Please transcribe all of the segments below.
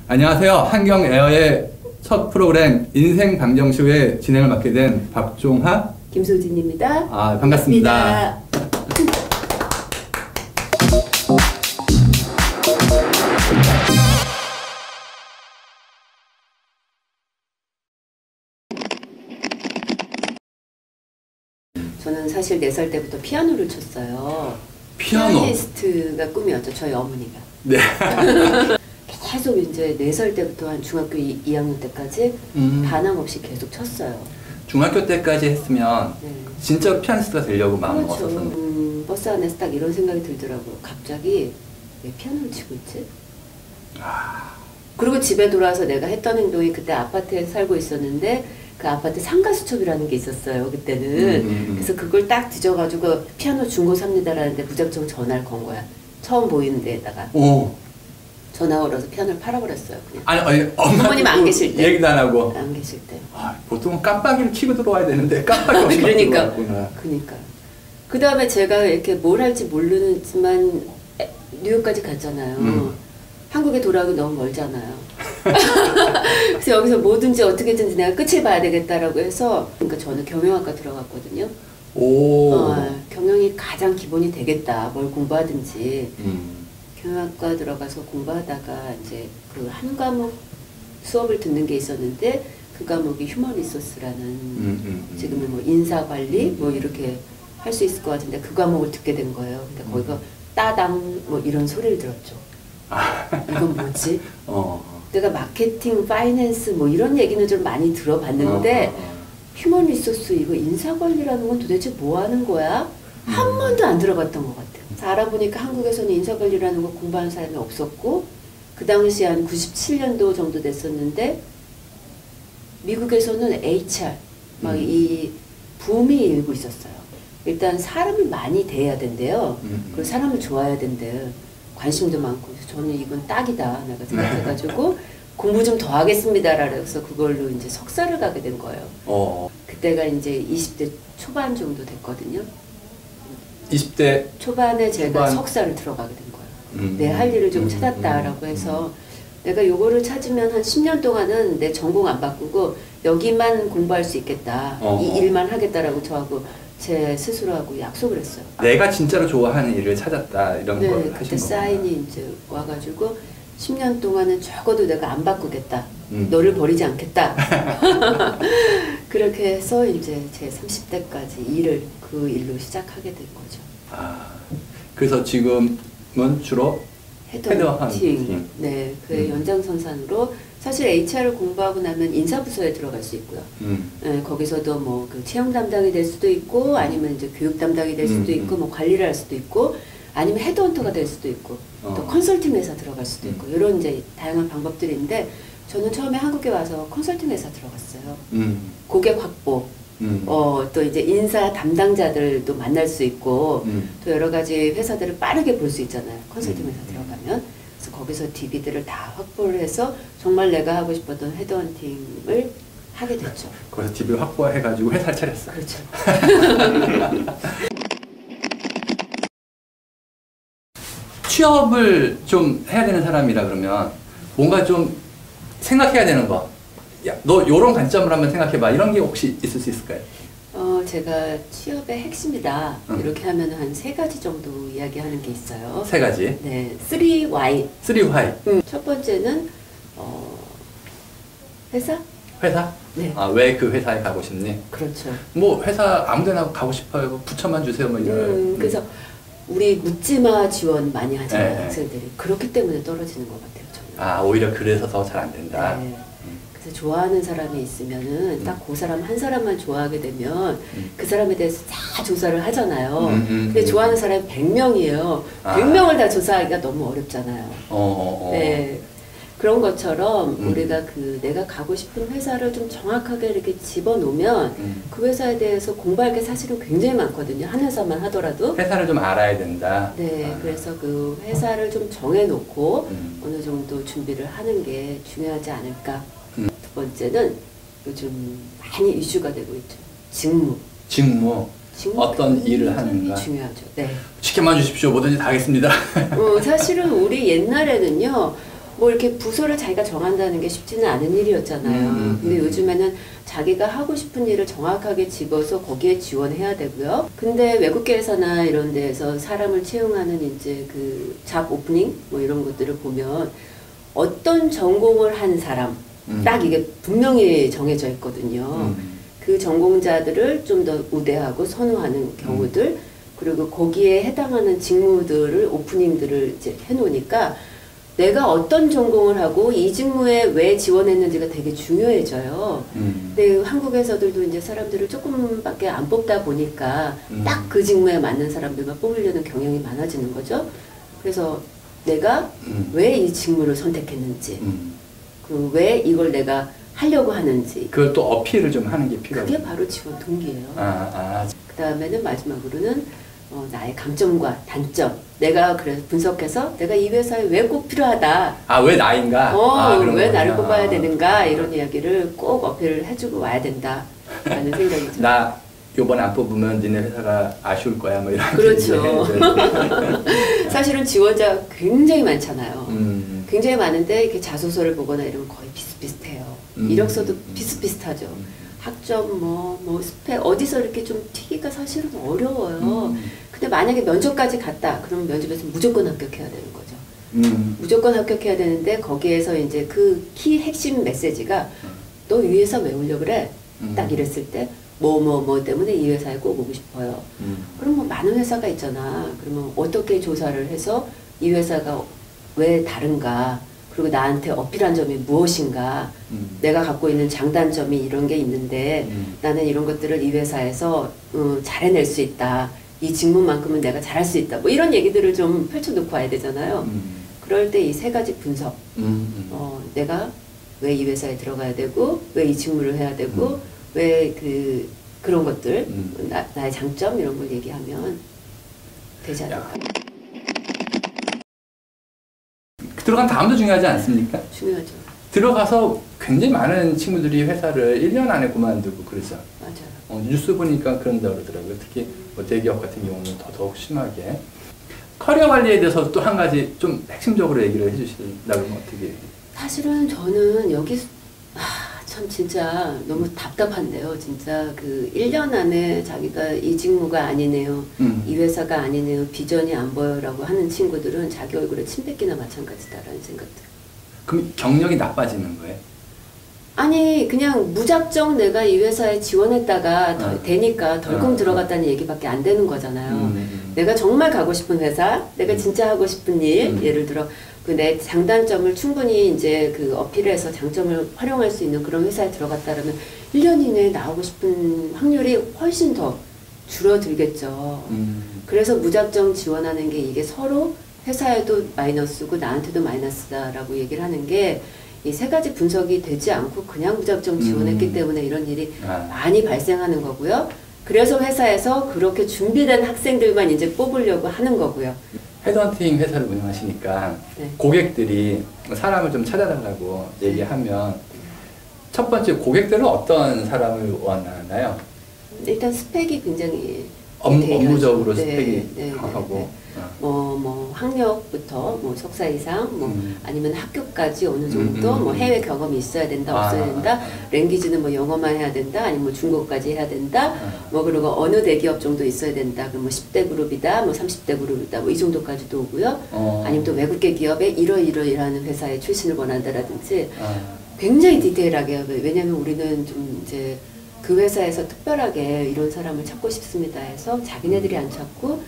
안녕하세요. 한경에어의 첫 프로그램 인생 방정쇼의 진행을 맡게 된 박종하, 김소진입니다. 반갑습니다. 저는 사실 4살 때부터 피아노를 쳤어요. 피아노? 피아니스트가 꿈이었죠. 저희 어머니가. 네. 계속 이제 4살 때부터 한 중학교 2학년 때까지 반함없이 계속 쳤어요. 중학교 때까지 했으면 네. 진짜로 피아니스트가 되려고 마음을 그렇죠. 먹었었는데. 버스 안에서 딱 이런 생각이 들더라고요. 갑자기 왜 피아노를 치고 있지? 그리고 집에 돌아와서 내가 했던 행동이, 그때 아파트에 살고 있었는데 그 아파트 상가수첩이라는 게 있었어요, 그때는. 그래서 그걸 딱 뒤져가지고 피아노 중고 삽니다라는데 무작정 전화를 건 거야. 처음 보이는 데에다가. 오. 전화 걸어서 피아노를 팔아버렸어요, 그냥. 아니, 어머님 안 계실 때. 얘기도 안 하고. 안 계실 때. 보통은 깜빡이를 켜고 들어와야 되는데 깜빡이 없이 그러니까. 들어왔구나. 그러니까. 그 다음에 제가 이렇게 뭘 할지 모르지만 뉴욕까지 갔잖아요. 한국에 돌아오기 너무 멀잖아요. 그래서 여기서 뭐든지 어떻게든지 내가 끝을 봐야 되겠다라고 해서, 그러니까 저는 경영학과 들어갔거든요. 오. 경영이 가장 기본이 되겠다. 뭘 공부하든지. 경영학과 들어가서 공부하다가 이제 그 한 과목 수업을 듣는 게 있었는데, 그 과목이 휴먼 리소스라는 지금은 뭐 인사관리 뭐 이렇게 할 수 있을 것 같은데 그 과목을 듣게 된 거예요. 근데 거기서 따당 뭐 이런 소리를 들었죠. 이건 뭐지? 내가 마케팅, 파이낸스 뭐 이런 얘기는 좀 많이 들어봤는데 휴먼 리소스, 이거 인사관리라는 건 도대체 뭐 하는 거야? 한 번도 안 들어봤던 것 같아요. 그래서 알아보니까 한국에서는 인사관리라는 거 공부하는 사람이 없었고, 그 당시 한 97년도 정도 됐었는데 미국에서는 HR 막 이 붐이 일고 있었어요. 일단 사람을 많이 대해야 된대요. 그리고 사람을 좋아해야 된대요. 관심도 많고. 그래서 저는 이건 딱이다 내가 생각해가지고 공부 좀 더 하겠습니다. 그래서 그걸로 이제 석사를 가게 된 거예요. 그때가 이제 20대 초반 정도 됐거든요. 20대 초반에 제가 석사를 들어가게 된 거예요. 내 할 일을 좀 찾았다라고 해서 내가 요거를 찾으면 한 10년 동안은 내 전공 안 바꾸고 여기만 공부할 수 있겠다. 이 일만 하겠다라고 저하고 제 스스로하고 약속을 했어요. 내가 진짜로 좋아하는 일을 찾았다, 이런 걸 하신 거구나. 그때 사인이 이제 와가지고 10년 동안은 적어도 내가 안 바꾸겠다. 너를 버리지 않겠다. 그렇게 해서 이제 제 30대까지 일을 그 일로 시작하게 된 거죠. 그래서 지금은 주로 헤드헌팅. 네, 그 연장선상으로 사실 HR을 공부하고 나면 인사부서에 들어갈 수 있고요. 네, 거기서도 뭐 그 채용 담당이 될 수도 있고, 아니면 이제 교육 담당이 될 수도 있고, 뭐 관리를 할 수도 있고, 아니면 헤드헌터가 될 수도 있고, 또 컨설팅 회사 들어갈 수도 있고, 이런 이제 다양한 방법들이 있는데, 저는 처음에 한국에 와서 컨설팅 회사 들어갔어요. 고객 확보, 또 이제 인사 담당자들도 만날 수 있고, 또 여러 가지 회사들을 빠르게 볼 수 있잖아요. 컨설팅 회사 들어가면. 그래서 거기서 DB들을 다 확보를 해서 정말 내가 하고 싶었던 헤드헌팅을 하게 됐죠. 거기서 DB 확보해가지고 회사를 차렸어. 그렇죠. 취업을 좀 해야 되는 사람이라 그러면 뭔가 좀 생각해야 되는 거. 야, 너 요런 관점을 한번 생각해봐. 이런 게 혹시 있을 수 있을까요? 제가 취업의 핵심이다. 이렇게 하면 한 3가지 정도 이야기하는 게 있어요. 3가지? 네, 3Y. 3Y. 첫 번째는 회사? 회사? 네. 왜 그 회사에 가고 싶니? 그렇죠. 뭐 회사 아무데나 가고 싶어요. 부처만 주세요. 뭐 이런. 그래서 우리 묻지마 지원 많이 하잖아요. 네. 학생들이. 그렇기 때문에 떨어지는 것 같아요, 저는. 오히려 그래서 더 잘 안 된다. 네. 그래서 좋아하는 사람이 있으면은 딱 그 사람 한 사람만 좋아하게 되면 그 사람에 대해서 다 조사를 하잖아요. 근데 좋아하는 사람이 100명이에요. 100명을 다 조사하기가 너무 어렵잖아요. 네. 그런 것처럼 우리가 내가 가고 싶은 회사를 좀 정확하게 이렇게 집어놓으면 그 회사에 대해서 공부할 게 사실은 굉장히 많거든요. 한 회사만 하더라도. 회사를 좀 알아야 된다. 네. 그래서 그 회사를 좀 정해놓고 어느 정도 준비를 하는 게 중요하지 않을까. 두 번째는 요즘 많이 이슈가 되고 있죠. 직무. 직무. 어떤 일을 하는가. 중요하죠. 네. 시켜만 주십시오. 뭐든지 다 하겠습니다. 사실은 우리 옛날에는요. 뭐 이렇게 부서를 자기가 정한다는 게 쉽지는 않은 일이었잖아요. 근데 요즘에는 자기가 하고 싶은 일을 정확하게 집어서 거기에 지원해야 되고요. 근데 외국계에서나 이런 데에서 사람을 채용하는 이제 그 잡 오프닝 뭐 이런 것들을 보면 어떤 전공을 한 사람 딱 이게 분명히 정해져 있거든요. 그 전공자들을 좀 더 우대하고 선호하는 경우들 그리고 거기에 해당하는 직무들을 오프닝들을 이제 해놓으니까 내가 어떤 전공을 하고 이 직무에 왜 지원했는지가 되게 중요해져요. 근데 한국에서들도 이제 사람들을 조금밖에 안 뽑다 보니까 딱 그 직무에 맞는 사람들만 뽑으려는 경향이 많아지는 거죠. 그래서 내가 왜 이 직무를 선택했는지, 그리고 왜 이걸 내가 하려고 하는지. 그걸 또 어필을 좀 하는 게 필요하고. 그게 바로 지원 동기예요. 그 다음에는 마지막으로는 나의 강점과 단점. 내가 그래서 분석해서 내가 이 회사에 왜 꼭 필요하다. 왜 나인가? 왜 나를 뽑아야 되는가 이런 이야기를 꼭 어필을 해주고 와야 된다. 라는 생각이 들어요. 나 요번에 안 뽑으면 니네 회사가 아쉬울 거야 뭐 이런. 그렇죠. 사실은 지원자 굉장히 많잖아요. 굉장히 많은데 이렇게 자소서를 보거나 이러면 거의 비슷비슷해요. 이력서도 비슷비슷하죠. 학점 뭐 스펙 어디서 이렇게 좀 튀기가 사실은 어려워요. 근데 만약에 면접까지 갔다 그러면 면접에서 무조건 합격해야 되는 거죠. 무조건 합격해야 되는데 거기에서 이제 그 키 핵심 메시지가 너 이 회사 왜 오려고 그래? 딱 이랬을 때 뭐 때문에 이 회사에 꼭 오고 싶어요. 그럼 뭐 많은 회사가 있잖아. 그러면 어떻게 조사를 해서 이 회사가 왜 다른가? 그리고 나한테 어필한 점이 무엇인가? 내가 갖고 있는 장단점이 이런 게 있는데 나는 이런 것들을 이 회사에서 잘해낼 수 있다. 이 직무만큼은 내가 잘할 수 있다. 뭐 이런 얘기들을 좀 펼쳐놓고 와야 되잖아요. 그럴 때 이 세 가지 분석. 내가 왜 이 회사에 들어가야 되고 왜 이 직무를 해야 되고 왜 그런 것들 나의 장점 이런 걸 얘기하면 되지 않을까. 들어간 다음도 중요하지 않습니까? 중요하죠. 들어가서 굉장히 많은 친구들이 회사를 1년 안에 그만두고 그러죠. 맞아요. 뉴스 보니까 그런다고 그러더라고요. 특히 뭐 대기업 같은 경우는 더더욱 심하게. 커리어 관리에 대해서 또 한 가지 좀 핵심적으로 얘기를 해주신다면 어떻게? 사실은 저는 여기 참 진짜 너무 답답한데요. 진짜 그 1년 안에 자기가 이 직무가 아니네요. 이 회사가 아니네요. 비전이 안 보여라고 하는 친구들은 자기 얼굴에 침 뱉기나 마찬가지다라는 생각 들어요. 그럼 경력이 나빠지는 거예요? 아니 그냥 무작정 내가 이 회사에 지원했다가 되니까 덜컹 들어갔다는 얘기밖에 안 되는 거잖아요. 내가 정말 가고 싶은 회사, 내가 진짜 하고 싶은 일, 예를 들어 그 내 장단점을 충분히 이제 그 어필해서 장점을 활용할 수 있는 그런 회사에 들어갔다라면 1년 이내에 나오고 싶은 확률이 훨씬 더 줄어들겠죠. 그래서 무작정 지원하는 게 이게 서로 회사에도 마이너스고 나한테도 마이너스다라고 얘기를 하는 게 이 세 가지 분석이 되지 않고 그냥 무작정 지원했기 때문에 이런 일이 많이 발생하는 거고요. 그래서 회사에서 그렇게 준비된 학생들만 이제 뽑으려고 하는 거고요. 헤드헌팅 회사를 운영하시니까 네. 고객들이 사람을 좀 찾아달라고 얘기하면 첫 번째 고객들은 어떤 사람을 원하나요? 일단 스펙이 굉장히 업무적으로 네, 스펙이 강하고 뭐 학력부터 뭐 석사 이상 뭐 아니면 학교까지 어느 정도 뭐 해외 경험이 있어야 된다 없어야 된다 랭귀지는 뭐 영어만 해야 된다 아니면 뭐 중국까지 해야 된다 뭐 그리고 어느 대기업 정도 있어야 된다 그럼 뭐 10대 그룹이다 뭐 30대 그룹이다 뭐 이 정도까지도 오고요 아니면 또 외국계 기업에 이러이러이러하는 회사의 출신을 원한다라든지 굉장히 디테일하게 왜냐면 우리는 좀 이제 그 회사에서 특별하게 이런 사람을 찾고 싶습니다 해서 자기네들이 안 찾고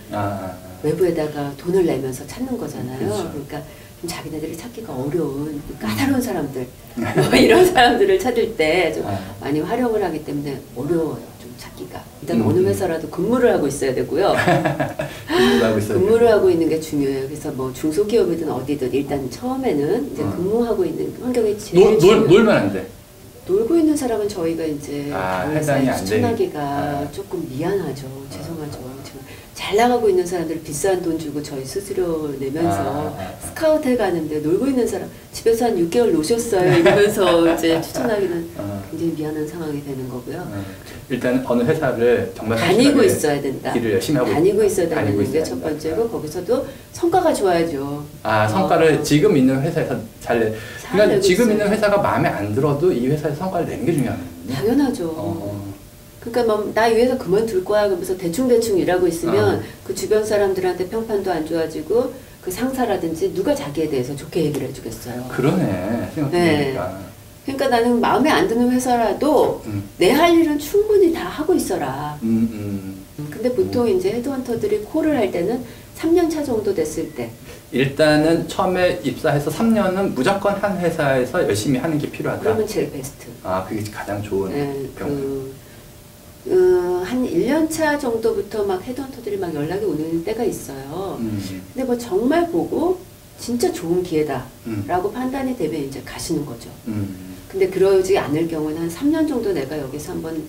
외부에다가 돈을 내면서 찾는 거잖아요. 그렇죠. 그러니까 좀 자기네들이 찾기가 어려운 까다로운 사람들 뭐 이런 사람들을 찾을 때 좀 많이 활용을 하기 때문에 어려워요. 좀 찾기가. 일단 어느 회사라도 근무를 하고 있어야 되고요. 근무를 하고 있는 게 중요해요. 그래서 뭐 중소기업이든 어디든 일단 처음에는 이제 근무하고 있는 환경이 제일 중요해요. 놀면 안 돼. 놀고 있는 사람은 저희가 이제 해당이 안 추천하기가 조금 미안하죠. 죄송하죠. 지금 잘 잘 나가고 있는 사람들 비싼 돈 주고 저희 수수료 내면서 스카우트 해가는데 놀고 있는 사람 집에서 한 6개월 노셨어요 이러면서 이제 추천하기는 굉장히 미안한 상황이 되는 거고요. 일단 어느 회사를 정말 다니고 있어야 된다. 일을 열심히 하고 다니고 있어야 되는 게 첫 번째고 거기서도 성과가 좋아야죠. 성과를 지금 있는 회사에서 그러니까 지금 있어요. 있는 회사가 마음에 안 들어도 이 회사에서 성과를 내는 게 중요하거든요. 당연하죠. 그러니까 뭐 나 이 회사 그만둘 거야 그러면서 대충 일하고 있으면 그 주변 사람들한테 평판도 안 좋아지고 그 상사라든지 누가 자기에 대해서 좋게 얘기를 해주겠어요. 그러네 생각해보니까. 그러니까 나는 마음에 안 드는 회사라도 내 할 일은 충분히 다 하고 있어라. 근데 보통 이제 헤드헌터들이 콜을 할 때는 3년 차 정도 됐을 때 일단은 처음에 입사해서 3년은 무조건 한 회사에서 열심히 하는 게 필요하다. 그러면 제일 베스트. 그게 가장 좋은 경우. 한 1년 차 정도부터 막 헤드헌터들이 막 연락이 오는 때가 있어요. 근데 뭐 정말 보고 진짜 좋은 기회다라고 판단이 되면 이제 가시는 거죠. 근데 그러지 않을 경우는 한 3년 정도 내가 여기서 한번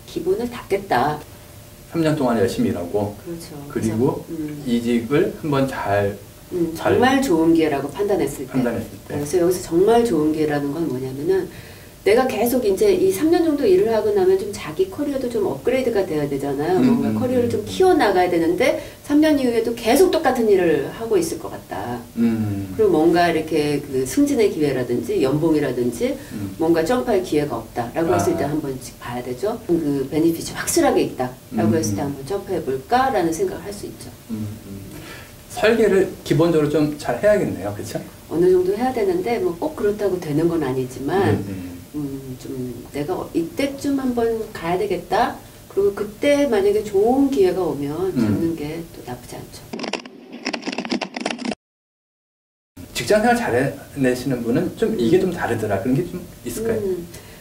기본을 닦겠다. 3년 동안 열심히 일하고 그렇죠. 그리고 이직을 한번 정말 좋은 기회라고 판단했을 때. 그래서 여기서 정말 좋은 기회라는 건 뭐냐면은 내가 계속 이제 이 3년 정도 일을 하고 나면 좀 자기 커리어도 좀 업그레이드가 돼야 되잖아요. 뭔가 커리어를 좀 키워나가야 되는데 3년 이후에도 계속 똑같은 일을 하고 있을 것 같다. 그리고 뭔가 이렇게 그 승진의 기회라든지 연봉이라든지 뭔가 점프할 기회가 없다라고 했을 때 한 번씩 봐야 되죠. 그 베니핏이 확실하게 있다라고 했을 때 한번 점프해 볼까라는 생각을 할 수 있죠. 설계를 기본적으로 좀 잘 해야겠네요. 그렇죠? 어느 정도 해야 되는데 뭐 꼭 그렇다고 되는 건 아니지만 좀 내가 이때쯤 한번 가야 되겠다. 그리고 그때 만약에 좋은 기회가 오면 잡는 게 또 나쁘지 않죠. 직장생활 잘 해내시는 분은 좀 이게 좀 다르더라. 그런 게 좀 있을까요?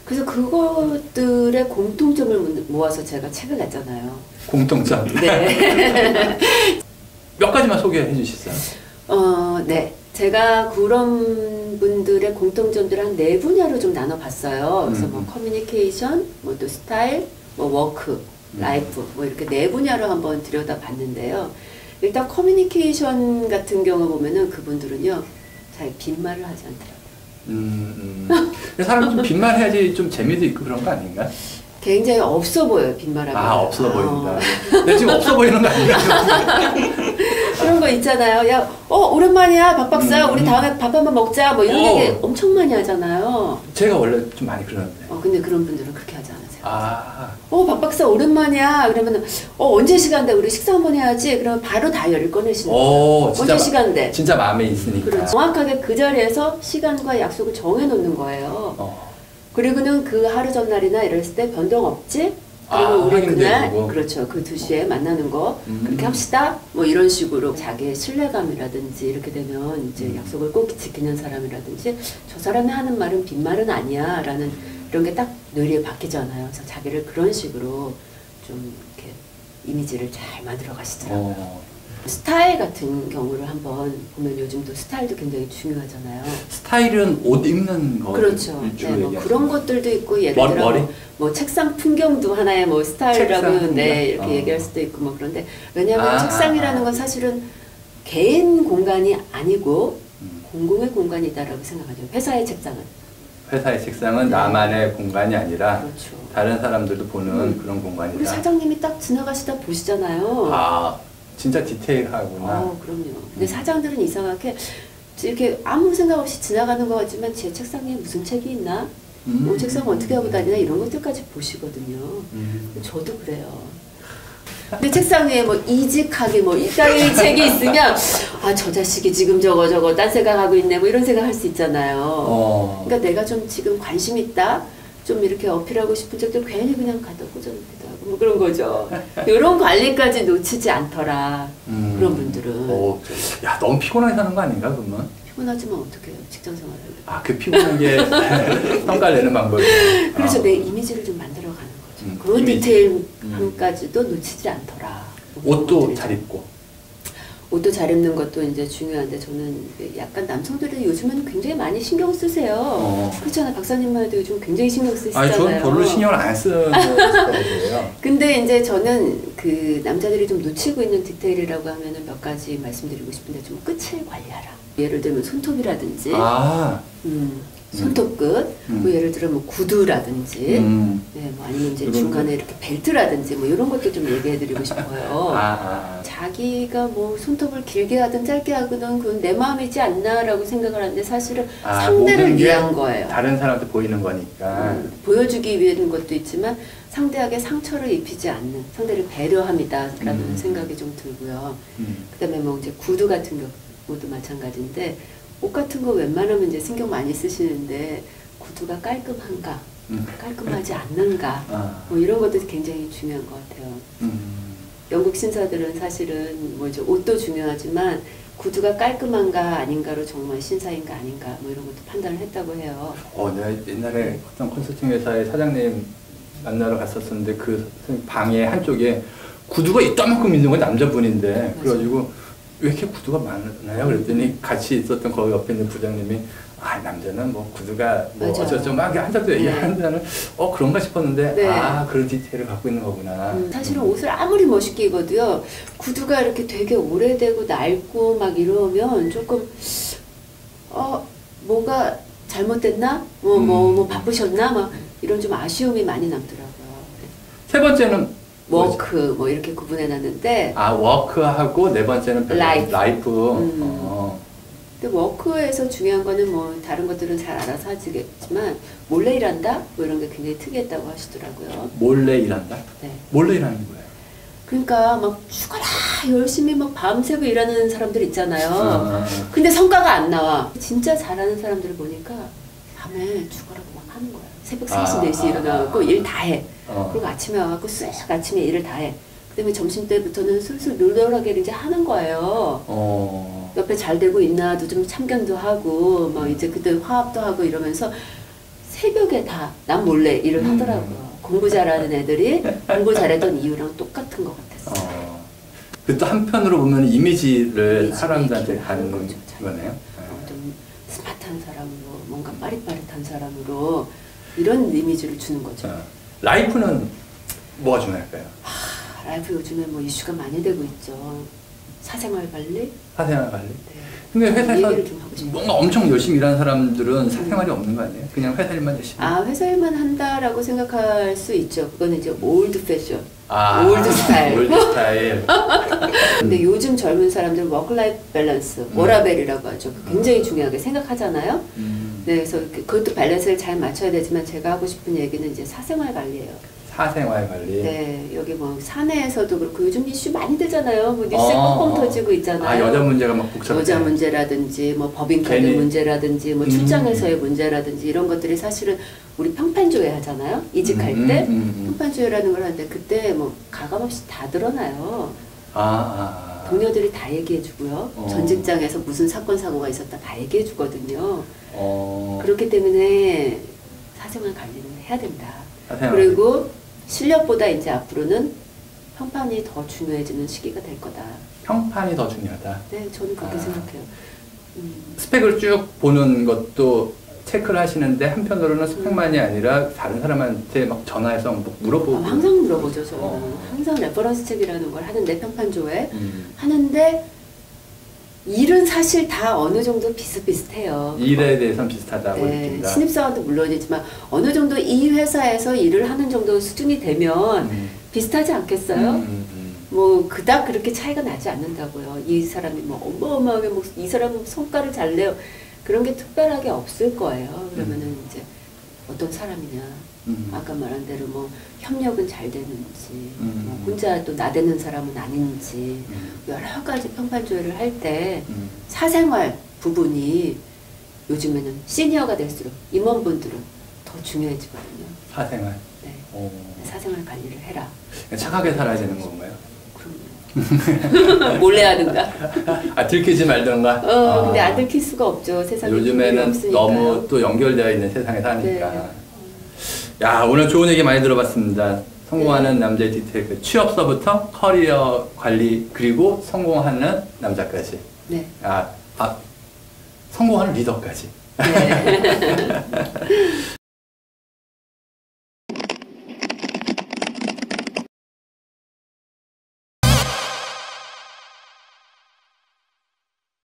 그래서 그것들의 공통점을 모아서 제가 책을 냈잖아요. 공통점? 네. 몇 가지만 소개해 주시겠어요? 네. 제가 그런 분들의 공통점들을 한 4분야로 좀 나눠봤어요. 그래서 뭐 커뮤니케이션, 뭐 또 스타일, 뭐 워크, 라이프, 뭐 이렇게 4분야로 한번 들여다봤는데요. 일단 커뮤니케이션 같은 경우 보면은 그분들은요, 잘 빈말을 하지 않더라고요. 사람은 좀 빈말 해야지 좀 재미도 있고 그런 거 아닌가? 굉장히 없어 보여요, 빈말하면. 없어 보인다. 근데 지금 없어 보이는 거 아닌가? 그런 거 있잖아요. 야, 오랜만이야, 박 박사. 우리 다음에 밥 한번 먹자. 뭐 이런 얘기 엄청 많이 하잖아요. 제가 원래 좀 많이 그러는데. 근데 그런 분들은 그렇게 하지 않으세요. 박 박사 오랜만이야. 그러면은 언제 시간 돼? 우리 식사 한번 해야지. 그러면 바로 다이어리를 꺼내시는 거예요. 언제 시간 돼? 진짜 마음에 있으니까. 그렇죠. 정확하게 그 자리에서 시간과 약속을 정해놓는 거예요. 그리고는 그 하루 전날이나 이랬을 때 변동 없지? 그리고 우리 그날 그렇죠. 그 2시에 만나는 거 그렇게 합시다. 뭐 이런 식으로 자기의 신뢰감이라든지 이렇게 되면 이제 약속을 꼭 지키는 사람이라든지 저 사람이 하는 말은 빈말은 아니야 라는 이런 게 딱 뇌리에 박히잖아요. 그래서 자기를 그런 식으로 좀 이렇게 이미지를 잘 만들어 가시더라고요. 스타일 같은 경우를 한번 보면 요즘도 스타일도 굉장히 중요하잖아요. 스타일은 옷 입는 거. 그렇죠. 네, 뭐 그런 것들도 있고 예를 들어 뭐 책상 풍경도 하나의 뭐 스타일이라고 이렇게 얘기할 수도 있고 뭐 그런데 왜냐하면 책상이라는 건 사실은 개인 공간이 아니고 공공의 공간이다라고 생각하죠. 회사의 책상은 나만의 공간이 아니라 그렇죠. 다른 사람들도 보는 그런 공간이다. 우리 사장님이 딱 지나가시다 보시잖아요. 진짜 디테일하구나. 그럼요. 근데 사장들은 이상하게 이렇게 아무 생각 없이 지나가는 것 같지만 제 책상 위에 무슨 책이 있나? 책상 어떻게 하고 다니나? 이런 것들까지 보시거든요. 저도 그래요. 근데 책상 위에 뭐 이직하기 뭐 이따위 책이 있으면 저 자식이 지금 저거 딴 생각하고 있네 뭐 이런 생각할 수 있잖아요. 그러니까 내가 좀 지금 관심 있다. 좀 이렇게 어필하고 싶은 적도 괜히 그냥 갖다 꽂아놓기도 하고 뭐 그런 거죠. 이런 관리까지 놓치지 않더라. 그런 분들은. 야, 너무 피곤하게 사는 거 아닌가 그러면? 피곤하지만 어떻게 해요? 직장생활을. 그 피곤한 게 성과를 내는 방법이에요. 그래서 내 이미지를 좀 만들어가는 거죠. 그런 디테일함까지도 놓치지 않더라. 옷도 잘 입고. 옷도 잘 입는 것도 이제 중요한데 저는 약간 남성들이 요즘에는 굉장히 많이 신경 쓰세요. 그렇잖아요. 박사님만 해도 요즘 굉장히 신경 쓰시잖아요. 아니, 저는 별로 신경을 안 쓰는 스타일이에요. 근데 이제 저는 그 남자들이 좀 놓치고 있는 디테일이라고 하면은 몇 가지 말씀드리고 싶은데 좀 끝을 관리하라. 예를 들면 손톱이라든지 손톱 끝, 뭐 예를 들어 뭐 구두라든지, 네, 뭐 아니면 이제 중간에 이렇게 벨트라든지 뭐 이런 것도 좀 얘기해드리고 싶어요. 자기가 뭐 손톱을 길게 하든 짧게 하든 그건 내 마음이지 않나라고 생각을 하는데 사실은 상대를 위한 거예요. 다른 사람한테 보이는 거니까. 보여주기 위한 것도 있지만 상대에게 상처를 입히지 않는, 상대를 배려함이다라는 생각이 좀 들고요. 그다음에 뭐 이제 구두 같은 경우도 마찬가지인데. 옷 같은 거 웬만하면 이제 신경 많이 쓰시는데 구두가 깔끔한가, 깔끔하지 않는가, 뭐 이런 것도 굉장히 중요한 것 같아요. 영국 신사들은 사실은 뭐 이제 옷도 중요하지만 구두가 깔끔한가 아닌가로 정말 신사인가 아닌가 뭐 이런 것도 판단을 했다고 해요. 내가 옛날에 어떤 컨설팅 회사의 사장님 만나러 갔었었는데 그 방에 한쪽에 구두가 이따만큼 있는 건 남자분인데 그래가지고 왜 이렇게 구두가 많나요? 그랬더니 같이 있었던 거기 옆에 있는 부장님이 남자는 뭐 구두가 뭐 어쩌죠 막 한자도 얘기하는 데는 그런가 싶었는데 그런 디테일을 갖고 있는 거구나. 사실은 옷을 아무리 멋있게 입어도요 구두가 이렇게 되게 오래되고 낡고 막 이러면 조금 뭔가 잘못됐나? 뭐 바쁘셨나? 막 이런 좀 아쉬움이 많이 남더라고요. 세 번째는 워크 뭐 이렇게 구분해 놨는데 워크하고 네 번째는 라이프. 근데 워크에서 중요한 거는 뭐 다른 것들은 잘 알아서 하시겠지만 몰래 일한다? 뭐 이런 게 굉장히 특이했다고 하시더라고요. 몰래 일한다? 네. 몰래 일하는 거예요. 그러니까 막 죽어라 열심히 막 밤새고 일하는 사람들 있잖아요. 근데 성과가 안 나와. 진짜 잘하는 사람들을 보니까 밤에 죽어라고 막 하는 거야. 새벽 3시, 4시 일어나고 일 다 해. 그리고 아침에 와갖고 쓱 아침에 일을 다 해. 그 다음에 점심때부터는 슬슬 널널하게 이제 하는 거예요. 옆에 잘 되고 있나도 좀 참견도 하고, 뭐 이제 그때 화합도 하고 이러면서 새벽에 다 난 몰래 일을 하더라고요. 공부 잘하는 애들이 공부 잘했던 이유랑 똑같은 것 같았어요. 그 또 한편으로 보면 이미지를 사람들한테 가는 거네요. 좀 스마트한 사람으로, 뭔가 빠릿빠릿한 사람으로 이런 이미지를 주는 거죠. 라이프는 뭐가 중요할까요? 라이프 요즘에 뭐 이슈가 많이 되고 있죠. 사생활 관리? 사생활 관리? 네. 근데 회사에서 뭔가 엄청 열심히 일하는 사람들은 사생활이 없는 거 아니에요? 그냥 회사 일만 열심히. 회사 일만 한다라고 생각할 수 있죠. 그거는 이제 올드 패션, 올드 스타일. 올드 스타일. 근데 요즘 젊은 사람들 워크라이프 밸런스, 워라벨이라고 하죠. 굉장히 중요하게 생각하잖아요. 네, 그래서 그것도 밸런스를 잘 맞춰야 되지만 제가 하고 싶은 얘기는 이제 사생활 관리예요. 사생활 관리. 네, 여기 뭐 사내에서도 그렇고 요즘 이슈 많이 되잖아요. 뭐 뉴스에 뻥뻥 터지고 있잖아요. 여자 문제가 막 복잡해. 여자 문제라든지 뭐 법인카드 문제라든지 뭐 출장에서의 문제라든지 이런 것들이 사실은 우리 평판조회 하잖아요. 이직할 때 평판조회라는 걸 하는데 그때 뭐 가감없이 다 드러나요. 동료들이 다 얘기해주고요. 전 직장에서 무슨 사건 사고가 있었다 다 얘기해주거든요. 그렇기 때문에 사생활 관리는 해야 된다. 그리고 실력보다 이제 앞으로는 평판이 더 중요해지는 시기가 될 거다. 평판이 더 중요하다. 네, 저는 그렇게 생각해요. 스펙을 쭉 보는 것도 체크를 하시는데 한편으로는 스펙만이 아니라 다른 사람한테 막 전화해서 막 물어보고. 항상 물어보죠, 저는. 항상 레퍼런스 책이라는 걸 하는데 평판조회 하는데 일은 사실 다 어느 정도 비슷비슷해요. 일에 대해서는 비슷하다고 느낀다. 신입사원도 물론이지만 어느 정도 이 회사에서 일을 하는 정도 수준이 되면 비슷하지 않겠어요? 뭐 그닥 그렇게 차이가 나지 않는다고요. 이 사람이 뭐 어마어마하게 뭐 이 사람은 성과를 잘 내요. 그런 게 특별하게 없을 거예요. 그러면은 이제 어떤 사람이냐. 아까 말한 대로 뭐 협력은 잘 되는지, 뭐 혼자 또 나대는 사람은 아닌지 여러 가지 평판조회를 할 때 사생활 부분이 요즘에는 시니어가 될수록 임원분들은 더 중요해지거든요. 사생활. 네. 사생활 관리를 해라. 착하게 살아야 되는 건가요? 그럼요. 몰래 하든가. 들키지 말든가. 근데 안 들킬 수가 없죠. 세상에 요즘에는 너무 또 연결되어 있는 세상에 사니까. 야, 오늘 좋은 얘기 많이 들어봤습니다. 성공하는 남자의 디테일, 그 취업서부터 커리어 관리 그리고 성공하는 남자까지. 네. 성공하는 리더까지. 네.